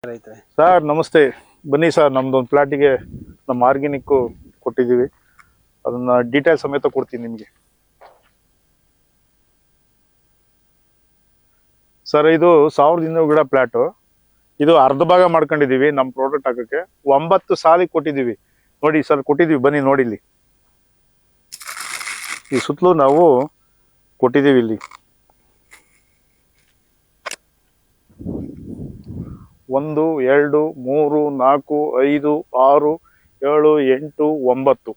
ರೈತರೆ sir ನಮಸ್ತೆ. ಬನ್ನಿ sir, ನಮ್ದೊಂದು ಪ್ಲಾಟಿಗೆ ನಮ್ಮ ಆರ್ಗ್ಯಾನಿಕ್ ಕೊಟ್ಟಿದ್ದೀವಿ. ಅದನ್ನ ಡೀಟೇಲ್ ಸಮೇತ ಕೊಡ್ತೀನಿ ನಿಮಗೆ. ಸರ್ ಇದು 1200 ಗಿಡ ಪ್ಲಾಟು. ಇದು ಅರ್ಧ ಭಾಗ ಮಾಡ್ಕೊಂಡಿದೀವಿ ನಮ್ಮ ಪ್ರಾಡಕ್ಟ್ ಹಾಕಕ್ಕೆ. 9 ಸಾಲಿಗೆ ಕೊಟ್ಟಿದ್ದೀವಿ. ನೋಡಿ ಸರ್, ಕೊಟ್ಟಿದ್ದೀವಿ, ಬನ್ನಿ ನೋಡಿ. ಇಲ್ಲಿ ಈ ಸುತ್ತಲೂ ನಾವು ಕೊಟ್ಟಿದ್ದೀವಿ. ಇಲ್ಲಿ 1 2 3 4 5 6 7 8 9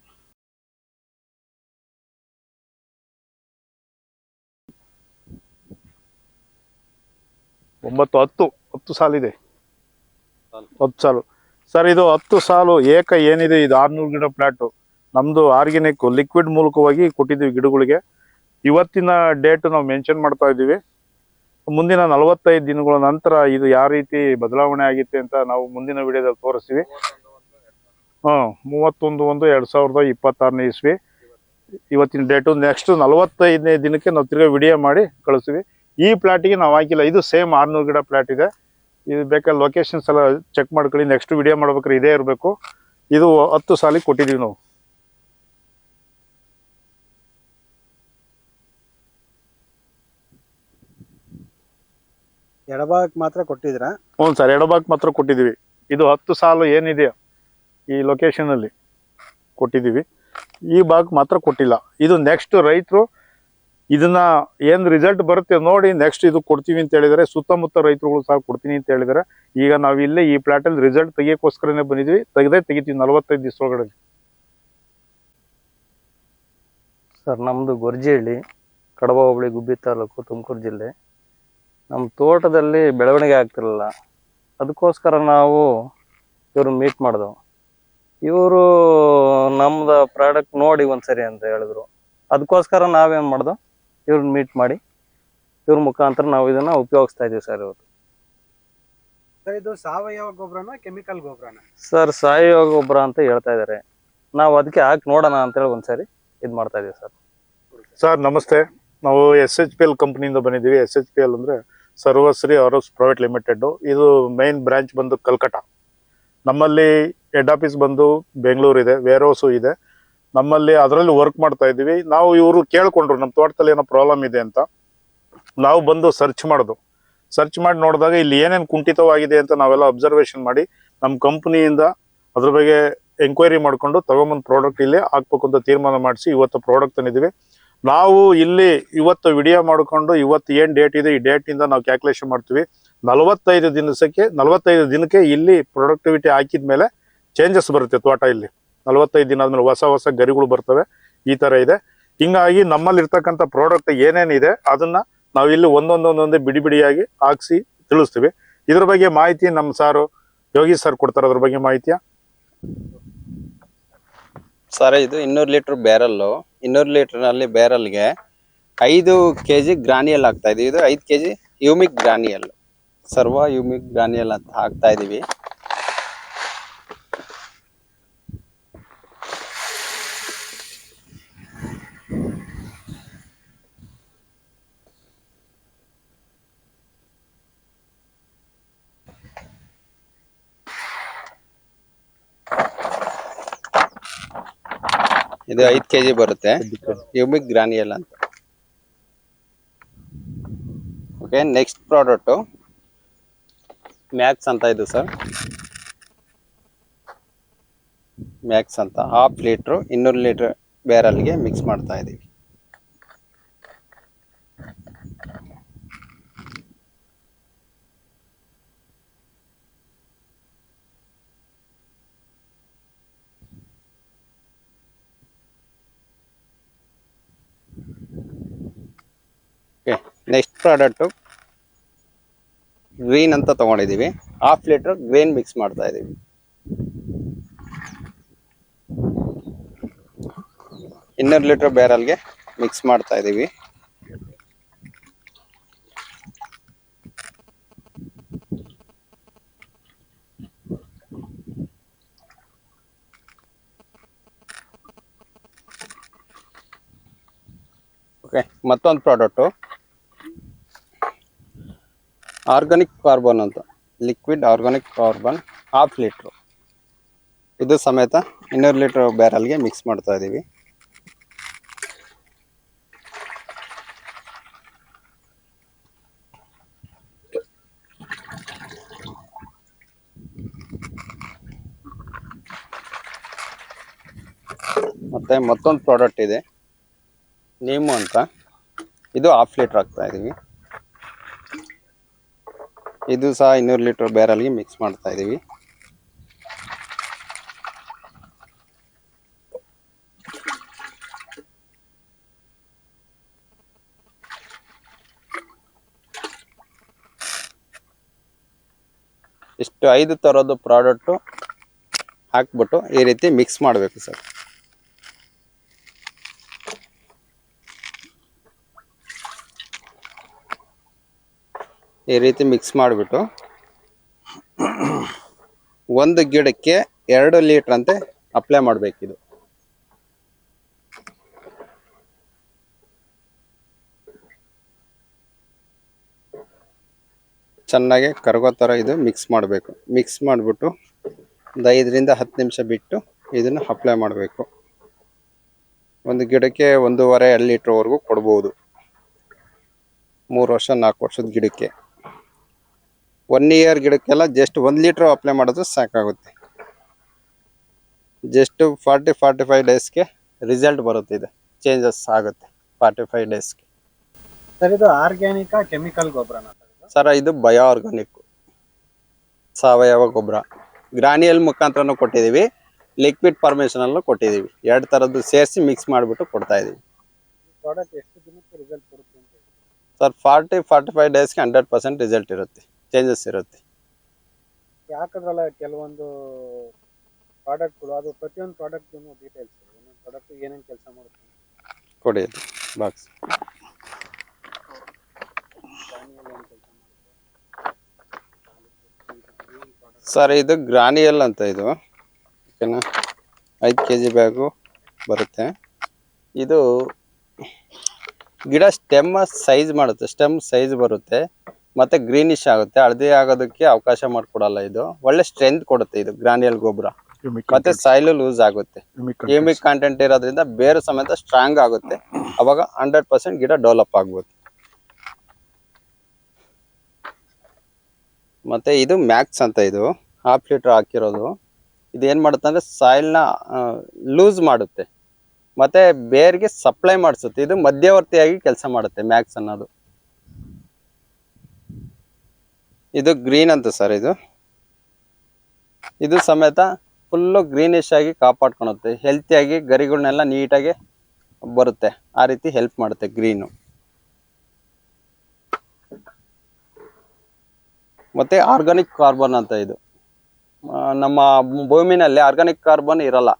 9 10 ಸಾಲಿದೆ. 10 ಸಾಲು ಸರ್. ಇದು 10 ಸಾಲು ಏಕ ಏನಿದೆ, ಇದು 600 ಗಿಡ ಪ್ಲಾಟು. ನಮ್ದು ಆರ್ಗ್ಯಾನಿಕ್ ಲಿಕ್ವಿಡ್ ಮೂಲಕವಾಗಿ ಕೊಟ್ಟಿದ್ದೀವಿ ಗಿಡಗಳಿಗೆ. ಇವತ್ತಿನ ಡೇಟ್ ನಾವು ಮೆನ್ಷನ್ ಮಾಡ್ತಾ ಇದ್ದೀವಿ. ಮುಂದಿನ 45 ದಿನಗಳ ನಂತರ ಇದು ಯಾವ ರೀತಿ ಬದಲಾವಣೆ ಆಗಿತ್ತೆ ಅಂತ ನಾವು ಮುಂದಿನ ವಿಡಿಯೋದಲ್ಲಿ ತೋರಿಸ್ತೀವಿ. 31/1/2026 ಇಸ್ವಿ ಇವತ್ತಿನ ಡೇಟು. ನೆಕ್ಸ್ಟ್ 45ನೇ ದಿನಕ್ಕೆ ನಾವು ತಿರ್ಗಾ ವಿಡಿಯೋ ಮಾಡಿ ಕಳಿಸ್ತೀವಿ. ಈ ಪ್ಲಾಟಿಗೆ ನಾವು ಹಾಕಿಲ್ಲ, ಇದು ಸೇಮ್ 600 ಗಿಡ ಪ್ಲಾಟ್ ಇದೆ. ಇದು ಬೇಕಾದ್ರೆ ಲೊಕೇಶನ್ಸ್ ಎಲ್ಲ ಚೆಕ್ ಮಾಡ್ಕೊಳ್ಳಿ. ನೆಕ್ಸ್ಟ್ ವಿಡಿಯೋ ಮಾಡ್ಬೇಕಾದ್ರೆ ಇದೇ ಇರಬೇಕು. ಇದು 10 ಸಾಲಿಗೆ ಕೊಟ್ಟಿದ್ದೀವಿ ನಾವು. ಎಡಭಾಗಕ್ಕೆ ಮಾತ್ರ ಕೊಟ್ಟಿದ್ರಾ? ಹ್ಞೂ ಸರ್, ಎಡಭಾಗಕ್ಕೆ ಮಾತ್ರ ಕೊಟ್ಟಿದ್ದೀವಿ. ಇದು 10 ಸಾಲು ಏನಿದೆ ಈ ಲೊಕೇಶನ್ ಅಲ್ಲಿ ಕೊಟ್ಟಿದ್ದೀವಿ. ಈ ಭಾಗ ಮಾತ್ರ ಕೊಟ್ಟಿಲ್ಲ. ಇದು ನೆಕ್ಸ್ಟ್ ರೈತರು ಇದನ್ನ ಏನ್ ರಿಸಲ್ಟ್ ಬರುತ್ತೆ ನೋಡಿ ನೆಕ್ಸ್ಟ್ ಇದು ಕೊಡ್ತೀವಿ ಅಂತ ಹೇಳಿದರೆ, ಸುತ್ತಮುತ್ತ ರೈತರುಗಳು ಸಹ ಕೊಡ್ತೀನಿ ಅಂತ ಹೇಳಿದರೆ. ಈಗ ನಾವು ಇಲ್ಲೇ ಈ ಪ್ಲಾಟ್ ಅಲ್ಲಿ ರಿಸಲ್ಟ್ ತೆಗಿಯೋಕ್ಕೋಸ್ಕರನೇ ಬಂದಿದ್ವಿ. ತೆಗಿತೀವಿ 45 ದಿವಸ ಒಳಗಡೆ. ಸರ್ ನಮ್ಮದು ಗೊರ್ಜಿಹಳ್ಳಿ, ಕಡಬ ಹೋಬಳಿ, ಗುಬ್ಬಿ ತಾಲೂಕು, ತುಮಕೂರು ಜಿಲ್ಲೆ. ನಮ್ಮ ತೋಟದಲ್ಲಿ ಬೆಳವಣಿಗೆ ಆಗ್ತಿರಲಿಲ್ಲ. ಅದಕ್ಕೋಸ್ಕರ ನಾವು ಇವ್ರನ್ನ ಮೀಟ್ ಮಾಡಿದೆವು. ಇವರು ನಮ್ದು ಪ್ರಾಡಕ್ಟ್ ನೋಡಿ ಒಂದ್ಸರಿ ಅಂತ ಹೇಳಿದ್ರು. ಅದಕ್ಕೋಸ್ಕರ ನಾವೇನು ಮಾಡ್ದೋ, ಇವ್ರನ್ನ ಮೀಟ್ ಮಾಡಿ ಇವ್ರ ಮುಖಾಂತರ ನಾವು ಇದನ್ನ ಉಪಯೋಗಿಸ್ತಾ ಇದೀವಿ ಸರ್ ಇವತ್ತು. ಸರ್ ಇದು ಸಾವಯವ ಗೊಬ್ಬರನ ಕೆಮಿಕಲ್ ಗೊಬ್ಬರನ? ಸರ್ ಸಾವಯವ ಗೊಬ್ಬರ ಅಂತ ಹೇಳ್ತಾ ಇದ್ದಾರೆ. ನಾವು ಅದಕ್ಕೆ ಹಾಕಿ ನೋಡೋಣ ಅಂತೇಳಿ ಒಂದ್ಸರಿ ಇದು ಮಾಡ್ತಾ ಇದೀವಿ ಸರ್. ಸರ್ ನಮಸ್ತೆ. ನಾವು SHPL ಕಂಪ್ನಿಯಿಂದ ಬಂದಿದ್ದೀವಿ. SHPL ಅಂದರೆ ಸರ್ವಶ್ರೀ ಆರೋಸ್ ಪ್ರೈವೇಟ್ ಲಿಮಿಟೆಡ್. ಇದು ಮೈನ್ ಬ್ರಾಂಚ್ ಬಂದು ಕಲ್ಕಟ್ಟ. ನಮ್ಮಲ್ಲಿ ಹೆಡ್ ಆಫೀಸ್ ಬಂದು ಬೆಂಗಳೂರು ಇದೆ, ವೇರ್ ಹೌಸು ಇದೆ ನಮ್ಮಲ್ಲಿ. ಅದರಲ್ಲಿ ವರ್ಕ್ ಮಾಡ್ತಾ ಇದ್ದೀವಿ ನಾವು. ಇವರು ಕೇಳ್ಕೊಂಡ್ರು ನಮ್ಮ ತೋಟದಲ್ಲಿ ಏನೋ ಪ್ರಾಬ್ಲಮ್ ಇದೆ ಅಂತ. ನಾವು ಬಂದು ಸರ್ಚ್ ಮಾಡಿ ನೋಡಿದಾಗ ಇಲ್ಲಿ ಏನೇನು ಕುಂಠಿತವಾಗಿದೆ ಅಂತ ನಾವೆಲ್ಲ ಅಬ್ಸರ್ವೇಷನ್ ಮಾಡಿ ನಮ್ಮ ಕಂಪ್ನಿಯಿಂದ ಅದ್ರ ಬಗ್ಗೆ ಎಂಕ್ವೈರಿ ಮಾಡ್ಕೊಂಡು ತಗೊಂಬಂದು ಪ್ರಾಡಕ್ಟ್ ಇಲ್ಲಿ ಹಾಕ್ಬೇಕು ಅಂತ ತೀರ್ಮಾನ ಮಾಡಿಸಿ ಇವತ್ತು ಪ್ರಾಡಕ್ಟ್ ತಂದಿದ್ದೀವಿ. ನಾವು ಇಲ್ಲಿ ಇವತ್ತು ವಿಡಿಯೋ ಮಾಡಿಕೊಂಡು ಇವತ್ತು ಏನು ಡೇಟ್ ಇದೆ ಈ ಡೇಟಿಂದ ನಾವು ಕ್ಯಾಲ್ಕುಲೇಷನ್ ಮಾಡ್ತೀವಿ. 45 ದಿನಕ್ಕೆ ಇಲ್ಲಿ ಪ್ರೊಡಕ್ಟಿವಿಟಿ ಹಾಕಿದ ಮೇಲೆ ಚೇಂಜಸ್ ಬರುತ್ತೆ ತೋಟ. ಇಲ್ಲಿ 45 ದಿನ ಆದ್ಮೇಲೆ ಹೊಸ ಗರಿಗಳು ಬರ್ತವೆ. ಈ ಥರ ಇದೆ. ಹಿಂಗಾಗಿ ನಮ್ಮಲ್ಲಿ ಇರ್ತಕ್ಕಂಥ ಪ್ರಾಡಕ್ಟ್ ಏನೇನಿದೆ ಅದನ್ನ ನಾವು ಇಲ್ಲಿ ಒಂದೊಂದೇ ಬಿಡಿಯಾಗಿ ಹಾಕ್ಸಿ ತಿಳಿಸ್ತೀವಿ. ಇದ್ರ ಬಗ್ಗೆ ಮಾಹಿತಿ ನಮ್ಮ ಸಾರು ಯೋಗಿ ಸರ್ ಕೊಡ್ತಾರೆ. ಅದ್ರ ಬಗ್ಗೆ ಮಾಹಿತಿಯ ಸರ್, ಇದು 200 ಲೀಟರ್ ಬ್ಯಾರಲ್ಲು. 200 ಲೀಟರ್ನಲ್ಲಿ ಬ್ಯಾರಲ್ಗೆ 5 kg ಗ್ರಾನಿಯಲ್ ಹಾಕ್ತಾ ಇದೀವಿ. ಇದು 5 kg ಯೂಮಿಕ್ ಗ್ರಾನಿಯಲ್, ಸರ್ವ ಯೂಮಿಕ್ ಗ್ರಾನಿಯಲ್ ಅಂತ ಹಾಕ್ತಾ ಇದೀವಿ. ಇದು 5 kg ಬರುತ್ತೆ, ಯೂಮಿಕ್ ಗ್ರಾನಿಯಲ್ ಅಂತ. ಓಕೆ, ನೆಕ್ಸ್ಟ್ ಪ್ರಾಡಕ್ಟು ಮ್ಯಾಕ್ಸ್ ಅಂತ. ಇದು ಸರ್ ಮ್ಯಾಕ್ಸ್ ಅಂತ 1/2 ಲೀಟ್ರು 200 ಲೀಟರ್ ಬ್ಯಾರಲ್ಗೆ ಮಿಕ್ಸ್ ಮಾಡ್ತಾ ಇದೀವಿ. ಓಕೆ, ನೆಕ್ಸ್ಟ್ ಪ್ರಾಡಕ್ಟು ಗ್ರೀನ್ ಅಂತ ತಗೊಂಡಿದ್ದೀವಿ. 1/2 ಲೀಟರ್ ಗ್ರೀನ್ ಮಿಕ್ಸ್ ಮಾಡ್ತಾ ಇದ್ದೀವಿ. 200 ಲೀಟರ್ ಬ್ಯಾರಲ್ಗೆ ಮಿಕ್ಸ್ ಮಾಡ್ತಾ ಇದ್ದೀವಿ. ಓಕೆ, ಮತ್ತೊಂದು ಪ್ರಾಡಕ್ಟು ಆರ್ಗಾನಿಕ್ ಕಾರ್ಬನ್ ಅಂತ. Liquid organic carbon 1/2 litre. ಇದು ಸಮೇತ 200 ಲೀಟರ್ ಬ್ಯಾರಲ್ಗೆ ಮಿಕ್ಸ್ ಮಾಡ್ತಾ ಇದ್ದೀವಿ. ಮತ್ತೆ ಮತ್ತೊಂದು ಪ್ರಾಡಕ್ಟ್ ಇದೆ ನೀಮು ಅಂತ. ಇದು 1/2 ಲೀಟರ್ ಹಾಕ್ತಾ ಇದ್ದೀವಿ. ಇದು ಸಹ 200 ಲೀಟರ್ ಬ್ಯಾರಲ್ಗೆ ಮಿಕ್ಸ್ ಮಾಡ್ತಾ ಇದ್ದೀವಿ. ಇಷ್ಟು 5 ಥರದ್ದು ಪ್ರಾಡಕ್ಟು ಹಾಕ್ಬಿಟ್ಟು ಈ ರೀತಿ ಮಿಕ್ಸ್ ಮಾಡಬೇಕು ಸರ್. ಈ ರೀತಿ ಮಿಕ್ಸ್ ಮಾಡಿಬಿಟ್ಟು ಒಂದು ಗಿಡಕ್ಕೆ 2 ಲೀಟರ್ ಅಂತೆ ಅಪ್ಲೈ ಮಾಡಬೇಕಿದು. ಚೆನ್ನಾಗಿ ಕರಗೋ ಥರ ಇದು ಮಿಕ್ಸ್ ಮಾಡಬೇಕು. ಮಿಕ್ಸ್ ಮಾಡಿಬಿಟ್ಟು ಒಂದು 5 ರಿಂದ 10 ನಿಮಿಷ ಬಿಟ್ಟು ಇದನ್ನು ಅಪ್ಲೈ ಮಾಡಬೇಕು. ಒಂದು ಗಿಡಕ್ಕೆ 1.5-2 ಲೀಟ್ರ್ವರೆಗೂ ಕೊಡ್ಬೋದು. 3 ವರ್ಷ 4 ವರ್ಷದ ಗಿಡಕ್ಕೆ. 1 ಇಯರ್ ಗಿಡಕ್ಕೆಲ್ಲ ಜಸ್ಟ್ 1 ಲೀಟ್ರ್ ಅಪ್ಲೈ ಮಾಡೋದು ಸಾಕಾಗುತ್ತೆ. ಜಸ್ಟ್ 40-45 ಡೇಸ್ಗೆ ರಿಸಲ್ಟ್ ಬರುತ್ತೆ. ಇದು ಚೇಂಜಸ್ ಆಗುತ್ತೆ 45 ಡೇಸ್ಗೆ. ಸರ್ ಇದು ಆರ್ಗ್ಯಾನಿಕ್ ಕೆಮಿಕಲ್ ಗೊಬ್ಬರನ ಸರ್? ಇದು ಬಯೋ ಆರ್ಗಾನಿಕ್ ಸಾವಯವ ಗೊಬ್ಬರ. ಗ್ರಾನಿಯಲ್ ಮುಖಾಂತರನೂ ಕೊಟ್ಟಿದ್ದೀವಿ, ಲಿಕ್ವಿಡ್ ಫಾರ್ಮೇಷನಲ್ಲೂ ಕೊಟ್ಟಿದ್ದೀವಿ. 2 ಥರದ್ದು ಸೇರಿಸಿ ಮಿಕ್ಸ್ ಮಾಡಿಬಿಟ್ಟು ಕೊಡ್ತಾ ಇದ್ದೀವಿ. ಪ್ರಾಡಕ್ಟ್ ಎಷ್ಟು ದಿನಕ್ಕೆ ರಿಸಲ್ಟ್ ಕೊಡುತ್ತೆ ಅಂತ ಸರ್ 40-45 ಡೇಸ್ಗೆ 100% ರಿಸಲ್ಟ್ ಇರುತ್ತೆ, ಚೇಂಜಸ್ ಇರುತ್ತೆ. ಯಾಕಂದ್ರಲ್ಲ ಕೆಲವೊಂದು ಪ್ರಾಡಕ್ಟ್ಗಳು ಅದು ಪ್ರತಿಯೊಂದು ಪ್ರಾಡಕ್ಟ್ ಡೀಟೇಲ್ಸ್ ಒಂದೊಂದು ಪ್ರಾಡಕ್ಟ್ ಏನೇನು ಕೆಲಸ ಮಾಡುತ್ತೆ ಕೊಡಿ ಬಾಕ್ಸ್. ಸರ್ ಇದು ಗ್ರಾನಿಯಲ್ ಅಂತ. ಇದು ಓಕೆನಾ, 5 kg ಬ್ಯಾಗು ಬರುತ್ತೆ. ಇದು ಗಿಡ ಸ್ಟೆಮ್ ಸೈಜ್ ಮಾಡುತ್ತೆ, ಸ್ಟೆಮ್ ಸೈಜ್ ಬರುತ್ತೆ, ಮತ್ತೆ ಗ್ರೀನಿಶ್ ಆಗುತ್ತೆ. ಹಳದಿ ಆಗೋದಕ್ಕೆ ಅವಕಾಶ ಮಾಡಿಕೊಡಲ್ಲ. ಇದು ಒಳ್ಳೆ ಸ್ಟ್ರೆಂತ್ ಕೊಡುತ್ತೆ. ಇದು ಗ್ರಾನಿಯಲ್ ಗೊಬ್ಬರ. ಮತ್ತೆ ಸಾಯಿಲು ಲೂಸ್ ಆಗುತ್ತೆ. ಹ್ಯೂಮಿಕ್ ಕಂಟೆಂಟ್ ಇರೋದ್ರಿಂದ ಬೇರು ಸಮೇತ ಸ್ಟ್ರಾಂಗ್ ಆಗುತ್ತೆ. ಅವಾಗ 100% ಗಿಡ ಡೆವಲಪ್ ಆಗ್ಬೋದು. ಮತ್ತೆ ಇದು ಮ್ಯಾಕ್ಸ್ ಅಂತ. ಇದು 1/2 ಲೀಟರ್ ಹಾಕಿರೋದು. ಇದು ಏನು ಮಾಡುತ್ತೆ ಅಂದರೆ ಸಾಯಿಲ್ನ ಲೂಸ್ ಮಾಡುತ್ತೆ, ಮತ್ತೆ ಬೇರ್ಗೆ ಸಪ್ಲೈ ಮಾಡಿಸುತ್ತೆ. ಇದು ಮಧ್ಯವರ್ತಿಯಾಗಿ ಕೆಲಸ ಮಾಡುತ್ತೆ ಮ್ಯಾಕ್ಸ್ ಅನ್ನೋದು. ಇದು ಗ್ರೀನ್ ಅಂತ ಸರ್. ಇದು ಸಮೇತ ಫುಲ್ಲು ಗ್ರೀನಿಶ್ ಆಗಿ ಕಾಪಾಡ್ಕೊಳುತ್ತೆ. ಹೆಲ್ತಿಯಾಗಿ ಗರಿಗಳನ್ನೆಲ್ಲ ನೀಟಾಗಿ ಬರುತ್ತೆ. ಆ ರೀತಿ ಹೆಲ್ಪ್ ಮಾಡುತ್ತೆ ಗ್ರೀನು. ಮತ್ತೆ ಆರ್ಗಾನಿಕ್ ಕಾರ್ಬನ್ ಅಂತ. ಇದು ನಮ್ಮ ಭೂಮಿನಲ್ಲಿ ಆರ್ಗಾನಿಕ್ ಕಾರ್ಬನ್ ಇರಲ್ಲ,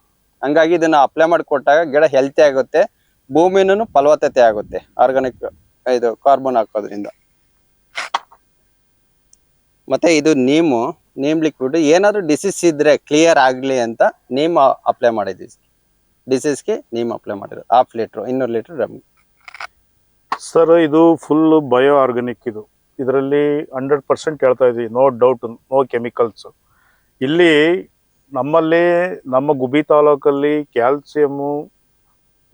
ಹಂಗಾಗಿ ಇದನ್ನ ಅಪ್ಲೈ ಮಾಡಿ ಕೊಟ್ಟಾಗ ಗಿಡ ಹೆಲ್ತಿ ಆಗುತ್ತೆ, ಭೂಮಿನೂ ಫಲವತ್ತತೆ ಆಗುತ್ತೆ ಆರ್ಗಾನಿಕ್ ಇದು ಕಾರ್ಬನ್ ಹಾಕೋದ್ರಿಂದ. ಮತ್ತೆ ಇದು ನೀಮ್ ಲಿಕ್ವಿಡ್. ಏನಾದ್ರು ಡಿಸೀಸ್ ಇದ್ರೆ ಕ್ಲಿಯರ್ ಆಗ್ಲಿ ಅಂತ ನೀಮ್ ಅಪ್ಲೈ ಮಾಡಿದ್ವಿ. ಡಿಸೀಸ್ಗೆ ನೀಮ್ ಅಪ್ಲೈ ಮಾಡಿದ್ರು 1/2 ಲೀಟರ್ 200 ಲೀಟರ್ ಡ್ರಮ್. ಸರ್ ಇದು ಫುಲ್ ಬಯೋ ಆರ್ಗಾನಿಕ್. ಇದರಲ್ಲಿ 100% ಹೇಳ್ತಾ ಇದ್ವಿ, ನೋ ಡೌಟ್, ನೋ ಕೆಮಿಕಲ್ಸ್. ಇಲ್ಲಿ ನಮ್ಮಲ್ಲಿ ನಮ್ಮ ಗುಬ್ಬಿ ತಾಲೂಕಲ್ಲಿ ಕ್ಯಾಲ್ಸಿಯಮ್ಮು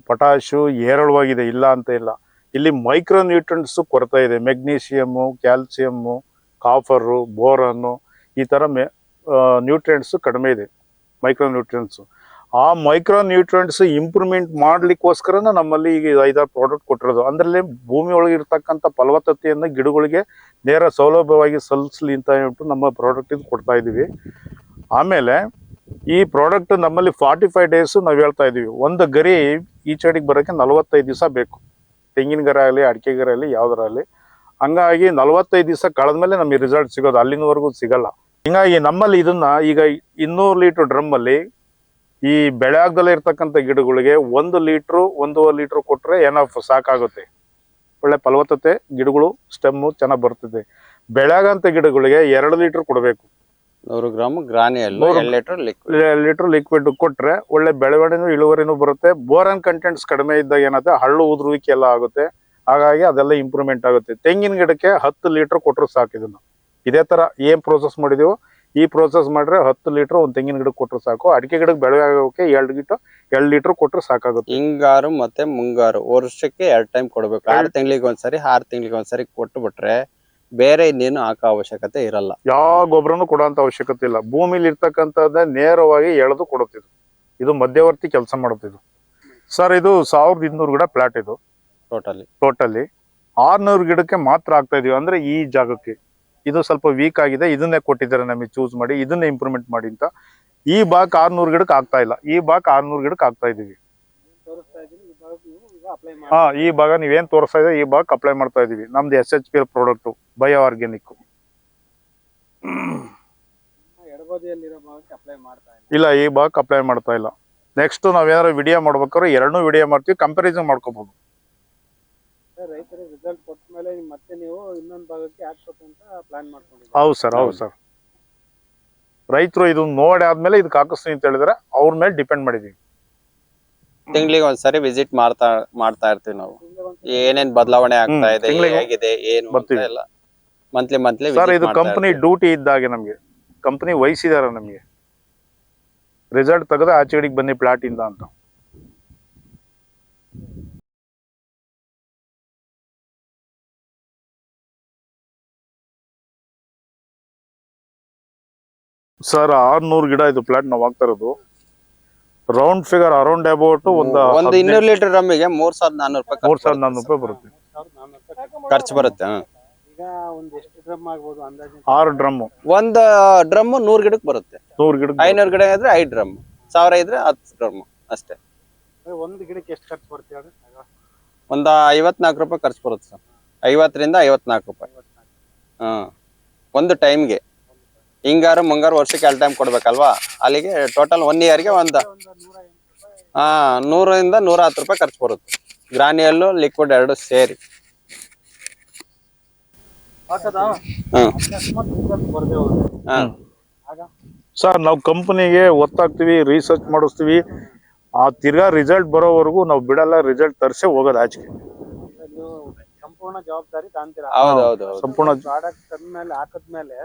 ಪೊಟ್ಯಾಶು ಹೇರಳವಾಗಿದೆ, ಇಲ್ಲ ಅಂತ ಇಲ್ಲ. ಇಲ್ಲಿ ಮೈಕ್ರೋ ನ್ಯೂಟ್ರಿಯೆಂಟ್ಸ್ ಕೊರತೆ ಇದೆ. ಮೆಗ್ನೀಷಿಯಮ್ಮು, ಕ್ಯಾಲ್ಸಿಯಮ್ಮು, ಕಾಫರು, ಬೋರನ್ನು, ಈ ಥರ ನ್ಯೂಟ್ರಿಯೆಂಟ್ಸ್ ಕಡಿಮೆ ಇದೆ, ಮೈಕ್ರೋ ನ್ಯೂಟ್ರಿಯೆಂಟ್ಸು. ಆ ಮೈಕ್ರೋ ನ್ಯೂಟ್ರಿಯೆಂಟ್ಸ್ ಇಂಪ್ರೂವ್ಮೆಂಟ್ ಮಾಡ್ಲಿಕ್ಕೋಸ್ಕರನ ನಮ್ಮಲ್ಲಿ ಈಗ 5-6 ಪ್ರಾಡಕ್ಟ್ ಕೊಟ್ಟಿರೋದು. ಅದರಲ್ಲಿ ಭೂಮಿ ಒಳಗೆ ಇರ್ತಕ್ಕಂಥ ಫಲವತ್ತತೆಯನ್ನು ಗಿಡಗಳಿಗೆ ನೇರ ಸೌಲಭ್ಯವಾಗಿ ಸಲ್ಲಿಸಲಿ ಅಂತ ಹೇಳ್ಬಿಟ್ಟು ನಮ್ಮ ಪ್ರಾಡಕ್ಟ್ ಇದು ಕೊಡ್ತಾ ಇದ್ದೀವಿ. ಆಮೇಲೆ ಈ ಪ್ರಾಡಕ್ಟ್ ನಮ್ಮಲ್ಲಿ 45 ಡೇಸ್ ನಾವು ಹೇಳ್ತಾ ಇದ್ದೀವಿ. ಒಂದು ಗರಿ ಈಚೆಡಿಗೆ ಬರೋಕ್ಕೆ 45 ದಿವಸ ಬೇಕು. ತೆಂಗಿನ ಗರ ಆಗಲಿ, ಅಡಿಕೆ ಗರ ಆಗಲಿ, ಯಾವುದರಲ್ಲಿ. ಹಂಗಾಗಿ 45 ದಿವಸ ಕಳೆದ್ಮೇಲೆ ನಮಗೆ ರಿಸಲ್ಟ್ ಸಿಗೋದು, ಅಲ್ಲಿನವರೆಗೂ ಸಿಗಲ್ಲ. ಹಿಂಗಾಗಿ ನಮ್ಮಲ್ಲಿ ಇದನ್ನ ಈಗ 200 ಲೀಟರ್ ಡ್ರಮ್ಮಲ್ಲಿ ಈ ಬೆಳೆಯಾಗದಲ್ಲೇ ಇರ್ತಕ್ಕಂಥ ಗಿಡಗಳಿಗೆ 1 ಲೀಟ್ರು 1.5 ಲೀಟ್ರ್ ಕೊಟ್ಟರೆ ಏನಫ್ ಸಾಕಾಗುತ್ತೆ. ಒಳ್ಳೆ ಫಲವತ್ತತೆ, ಗಿಡಗಳು ಸ್ಟೆಮ್ಮು ಚೆನ್ನಾಗಿ ಬರ್ತದೆ. ಬೆಳೆಯಾಗಂತ ಗಿಡಗಳಿಗೆ 2 ಲೀಟ್ರ್ ಕೊಡಬೇಕು. 100 ಗ್ರಾಮ್ ಗ್ರಾನಿಯಲ್, 2 ಲೀಟರ್ ಲಿಕ್ವಿಡ್ ಕೊಟ್ರೆ ಒಳ್ಳೆ ಬೆಳವಣಿನೂ ಇಳುವರಿನೂ ಬರುತ್ತೆ. ಬೋರನ್ ಕಂಟೆಂಟ್ಸ್ ಕಡಿಮೆ ಇದ್ದಾಗ ಏನಾಗುತ್ತೆ, ಹಳ್ಳು ಉದುರುವಿಕೆ ಎಲ್ಲ ಆಗುತ್ತೆ. ಹಾಗಾಗಿ ಅದೆಲ್ಲ ಇಂಪ್ರೂವ್ಮೆಂಟ್ ಆಗುತ್ತೆ. ತೆಂಗಿನ ಗಿಡಕ್ಕೆ 10 ಲೀಟರ್ ಕೊಟ್ಟರು ಸಾಕು. ಇದನ್ನು ಇದೇ ತರ ಏನ್ ಪ್ರೋಸೆಸ್ ಮಾಡಿದೀವೋ ಈ ಪ್ರೋಸೆಸ್ ಮಾಡ್ರೆ 10 ಲೀಟರ್ ಒಂದು ತೆಂಗಿನ ಗಿಡಕ್ಕೆ ಕೊಟ್ರೆ ಸಾಕು. ಅಡಿಕೆ ಗಿಡಕ್ಕೆ ಬೆಳೆ ಆಗೋಕೆ 2 ಲೀಟರ್ ಕೊಟ್ರೆ ಸಾಕಾಗುತ್ತೆ. ಹಿಂಗಾರು ಮತ್ತೆ ಮುಂಗಾರು ವರ್ಷಕ್ಕೆ 2 ಟೈಮ್ ಕೊಡ್ಬೇಕು. 6 ತಿಂಗಳಿಗೆ ಒಂದ್ಸರಿ 6 ತಿಂಗಳಿಗೆ ಒಂದ್ಸರಿ ಕೊಟ್ಟು ಬಿಟ್ರೆ ಬೇರೆ ಇನ್ನೇನು ಹಾಕೋ ಅವಶ್ಯಕತೆ ಇರಲ್ಲ. ಯಾವ ಗೊಬ್ಬರನು ಕೊಡುವಂತ ಅವಶ್ಯಕತೆ ಇಲ್ಲ. ಭೂಮಿಲಿ ಇರ್ತಕ್ಕಂಥದ್ದೇ ನೇರವಾಗಿ ಎಳೆದು ಕೊಡುತ್ತಿದ್ದು. ಇದು ಮಧ್ಯವರ್ತಿ ಕೆಲಸ ಮಾಡುತ್ತಿದ್ದು. ಸರ್ ಇದು 1200 ಗಿಡ ಪ್ಲಾಟ್ ಇದು ಟೋಟಲಿ 600 ಗಿಡಕ್ಕೆ ಮಾತ್ರ ಆಗ್ತಾ ಇದೀವಿ. ಅಂದ್ರೆ ಈ ಜಾಗಕ್ಕೆ ಇದು ಸ್ವಲ್ಪ ವೀಕ್ ಆಗಿದೆ, ಇದನ್ನೇ ಕೊಟ್ಟಿದ್ದಾರೆ ನಮಗೆ ಚೂಸ್ ಮಾಡಿ, ಇದನ್ನೇ ಇಂಪ್ರೂವ್ಮೆಂಟ್ ಮಾಡಿ ಅಂತ. ಈ ಭಾಗ 600 ಗಿಡಕ್ಕೆ ಆಗ್ತಾ ಇಲ್ಲ, ಈ ಭಾಗ 600 ಗಿಡಕ್ಕೆ ಆಗ್ತಾ ಇದೀವಿ. ಹಾ, ಈ ಭಾಗ ನೀವೇನ್ ತೋರಿಸ್ತಾ ಇದೆ ಈ ಭಾಗ ಅಪ್ಲೈ ಮಾಡ್ತಾ ಇದೀವಿ. ನಮ್ದು SHPL ಪ್ರಾಡಕ್ಟ್ ಬಯೋ ಆರ್ಗ್ಯಾನಿಕ್. ಇಲ್ಲ, ಈ ಭಾಗ ಅಪ್ಲೈ ಮಾಡ್ತಾ ಇಲ್ಲ. ನೆಕ್ಸ್ಟ್ ನಾವೇನಾದ್ರು ವಿಡಿಯೋ ಮಾಡ್ಬೇಕಾದ್ರೆ 2 ವಿಡಿಯೋ ಮಾಡ್ತೀವಿ, ಕಂಪ್ಯಾರಿಸನ್ ಮಾಡ್ಕೋಬಹುದು. ರೈತರು ರಿಸಲ್ಟ್ ಕೊಟ್ಟ ಮೇಲೆ ಮತ್ತೆ ನೀವು ಇನ್ನೊಂದು ಭಾಗಕ್ಕೆ ಹಾಕ್ಬೇಕು ಅಂತ ಪ್ಲಾನ್ ಮಾಡ್ಕೊಂಡಿದ್ದೀವಿ. ಹೌದು ಸರ್. ರೈತರು ಇದು ನೋಡಿ ಆದ್ಮೇಲೆ ಇದಕ್ಕೆ ಹಾಕಿಸ್ತೀನಿ ಅಂತ ಹೇಳಿದ್ರೆ ಅವ್ರ ಮೇಲೆ ಡಿಪೆಂಡ್ ಮಾಡಿದೀವಿ. ತಿಂಗಳಿಗೆ ಒಂದ್ಸರಿ ವಿಸಿಟ್ ಮಾಡ್ತಾ ಇರ್ತೀವಿ ನಾವು. ಏನೇನ್ ಬದಲಾವಣೆ ಆಗ್ತಾ ಇದೆ, ಹೇಗಿದೆ ಏನು ಅಂತ ಎಲ್ಲ ಮಂತ್ಲಿ ಸರ್ ಇದು ಕಂಪನಿ ಡ್ಯೂಟಿ ಇದ್ದಾಗೆ ನಮ್ಗೆ ಕಂಪನಿ ವಹಿಸಿದಾರೆ ನಮ್ಗೆ. ರಿಸಲ್ಟ್ ತೆಗೆದು ಆಚೆ ಕಡೆಗೆ ಬನ್ನಿ ಪ್ಲಾಟ್ ಇಂದ ಅಂತ. ಸರ್ 600 ಗಿಡ ಇದು ಪ್ಲಾಟ್ ನಾವು ಹಾಕ್ತಾ ಇರೋದು. ರೌಂಡ್ ಫಿಗರ್ ಅರೌಂಡ್ ಅಬೌಟ್ ಒಂದು 200 ಲೀಟರ್ ಡ್ರಮ್ಮಿಗೆ 3400 ರೂಪಾಯಿ ಬರುತ್ತೆ ಖರ್ಚು ಬರುತ್ತೆ. ಈಗ ಒಂದು ಎಷ್ಟು ಡ್ರಮ್ ಆಗ್ಬೋದು ಅಂದಾಜು? 6 ಡ್ರಮ್. ಒಂದು ಡ್ರಮ್ 100 ಗಿಡಕ್ಕೆ ಬರುತ್ತೆ. 100 ಗಿಡಕ್ಕೆ 500 ಗಿಡ ಇದ್ರೆ 5 ಡ್ರಮ್, 1000 ಇದ್ರೆ 10 ಡ್ರಮ್ ಅಷ್ಟೇ. ಒಂದು ಗಿಡಕ್ಕೆ ಎಷ್ಟು ಖರ್ಚು ಬರುತ್ತೆ ಹೇಳಿ? ಒಂದು 54 ರೂಪಾಯಿ ಖರ್ಚು ಬರುತ್ತೆ ಸರ್. 50 ರಿಂದ 54 ರೂಪಾಯಿ. ಒಂದು ಟೈಮ್ಗೆ. ಹಿಂಗಾರು ಮುಂಗಾರು ವರ್ಷಕ್ಕೆ 2 ಟೈಮ್ ಕೊಡ್ಬೇಕಲ್ವಾ, ಅಲ್ಲಿಗೆ ಟೋಟಲ್ 1 ಇಯರ್ಗೆ ಒಂದು 100 ರಿಂದ 110 ರೂಪಾಯಿ ಖರ್ಚು ಬರುತ್ತೆ. ಗ್ರಾನಿಯಲ್ಲು ಲಿಕ್ವಿಡ್ 2 ಸೇರಿ. ಸರ್ ನಾವು ಕಂಪನಿಗೆ ಒತ್ತಾಗ್ತೀವಿ, ರಿಸರ್ಚ್ ಮಾಡಿಸ್ತೀವಿ. ಆ ತಿರ್ಗಾ ರಿಸಲ್ಟ್ ಬರೋವರೆಗೂ ನಾವು ಬಿಡಲ್ಲ, ರಿಸಲ್ಟ್ ತರಿಸೇ ಹೋಗೋದು ಆಚೆಗೆ. ಸಂಪೂರ್ಣ ಜವಾಬ್ದಾರಿ ತಾಂತೀರಾ? ಹೌದೌದು. ಸಂಪೂರ್ಣ ಪ್ರಾಡಕ್ಟ್ ತಂದ್ಮೇಲೆ ಹಾಕದ್ಮೇಲೆ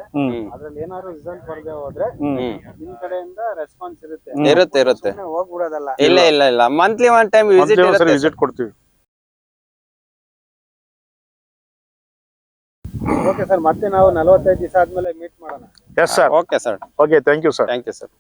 ಅದ್ರಲ್ಲಿ ಏನಾದ್ರು ರಿಸಲ್ಟ್ ಬರದೆ ಹೋದ್ರೆ ನಿಮ್ ಕಡೆಯಿಂದ ರೆಸ್ಪಾನ್ಸ್ ಇರುತ್ತೆ. ಹೋಗ್ಬಿಡೋದಲ್ಲ. ಇಲ್ಲ ಮಂತ್ಲಿ 1 ಟೈಮ್ ವಿಸಿಟ್ ಕೊಡ್ತೀವಿ. ಓಕೆ ಸರ್, ಮತ್ತೆ ನಾವು 45 ದಿವಸ ಆದ್ಮೇಲೆ ಮೀಟ್ ಮಾಡೋಣ. Yes sir. Okay sir. Okay, thank you sir. Thank you sir.